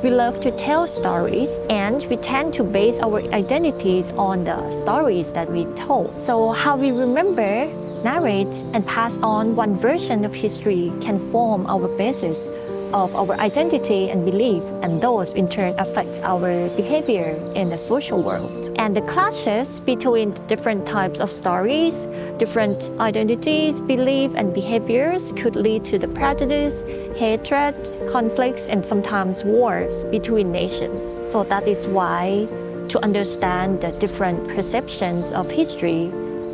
We love to tell stories, and we tend to base our identities on the stories that we told. So how we remember, narrate, and pass on one version of history can form our basis of our identity and belief, and those in turn affect our behavior in the social world. And the clashes between different types of stories, different identities, beliefs, and behaviors could lead to the prejudice, hatred, conflicts, and sometimes wars between nations. So that is why to understand the different perceptions of history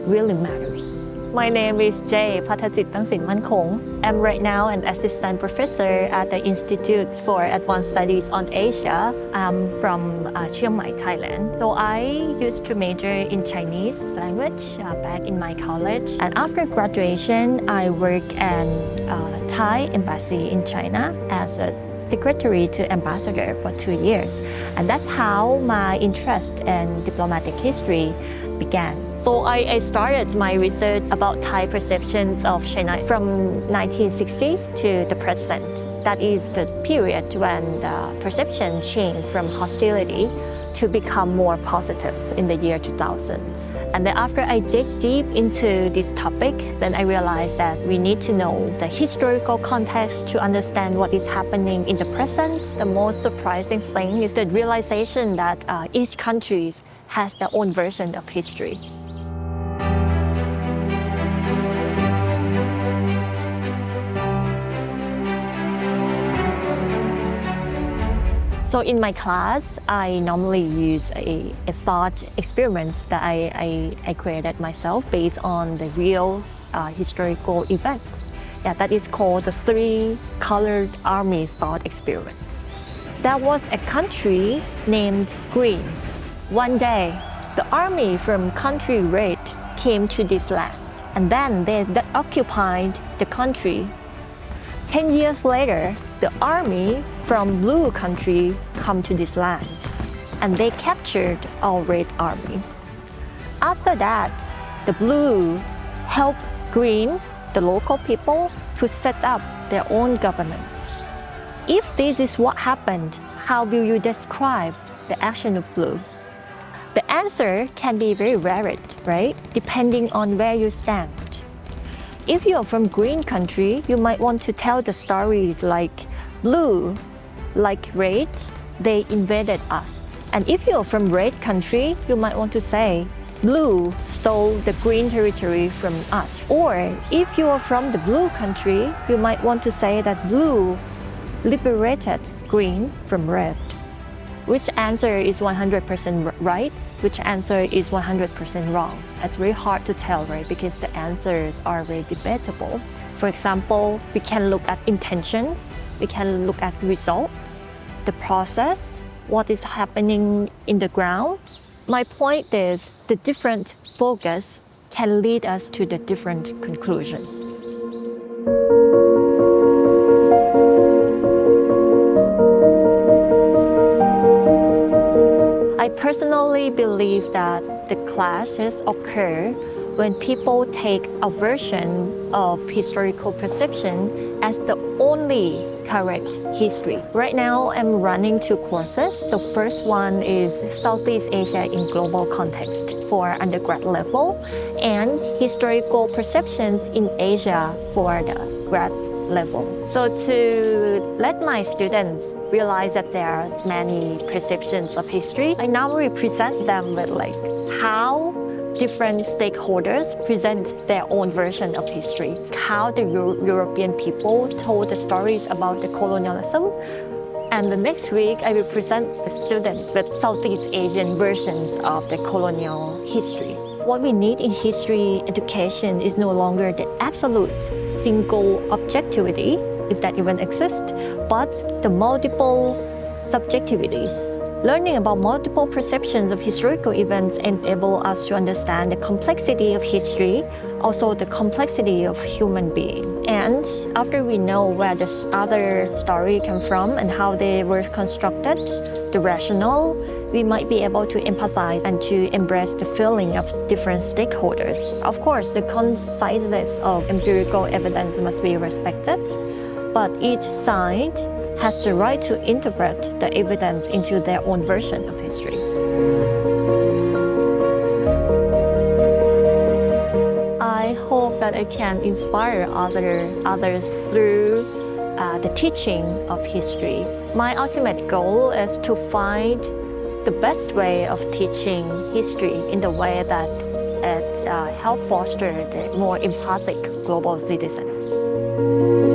really matters. My name is Jay Pathajit Tangsinmankong. I'm right now an assistant professor at the Institute for Advanced Studies on Asia. I'm from Chiang Mai, Thailand. So I used to major in Chinese language back in my college. And after graduation, I worked at Thai embassy in China as a secretary to ambassador for 2 years. And that's how my interest in diplomatic history began. So I started my research about Thai perceptions of China from 1960s to the present. That is the period when the perception changed from hostility to become more positive in the year 2000s. And then after I dig deep into this topic, then I realized that we need to know the historical context to understand what is happening in the present. The most surprising thing is the realization that each country has their own version of history. So in my class, I normally use a thought experiment that I created myself based on the real historical events. Yeah, that is called the 3-colored army thought experiment. There was a country named Green. One day, the army from country Red came to this land, and then they occupied the country. 10 years later, the army from Blue country come to this land, and they captured our Red army. After that, the Blue helped Green, the local people, to set up their own governments. If this is what happened, how will you describe the action of Blue? The answer can be very varied, right? Depending on where you stand. If you're from Green country, you might want to tell the stories like Blue, like Red, they invaded us. And if you're from Red country, you might want to say Blue stole the Green territory from us. Or if you are from the Blue country, you might want to say that Blue liberated Green from Red. Which answer is 100% right? Which answer is 100% wrong? It's very hard to tell, right? Because the answers are very debatable. For example, we can look at intentions, we can look at results, the process, what is happening in the ground. My point is the different focus can lead us to the different conclusion. I personally believe that the clashes occur when people take a version of historical perception as the only correct history. Right now, I'm running 2 courses. The first one is Southeast Asia in Global Context for undergrad level, and Historical Perceptions in Asia for the grad level. So to let my students realize that there are many perceptions of history, I normally present them with how different stakeholders present their own version of history, how the European people told the stories about the colonialism. And the next week, I will present the students with Southeast Asian versions of the colonial history. What we need in history education is no longer the absolute single objectivity, if that even exists, but the multiple subjectivities. Learning about multiple perceptions of historical events enable us to understand the complexity of history, also the complexity of human being. And after we know where the other story came from and how they were constructed, the rationale, we might be able to empathize and to embrace the feeling of different stakeholders. Of course, the conciseness of empirical evidence must be respected, but each side has the right to interpret the evidence into their own version of history. I hope that I can inspire others through the teaching of history. My ultimate goal is to find the best way of teaching history in the way that it helps foster the more empathic global citizen.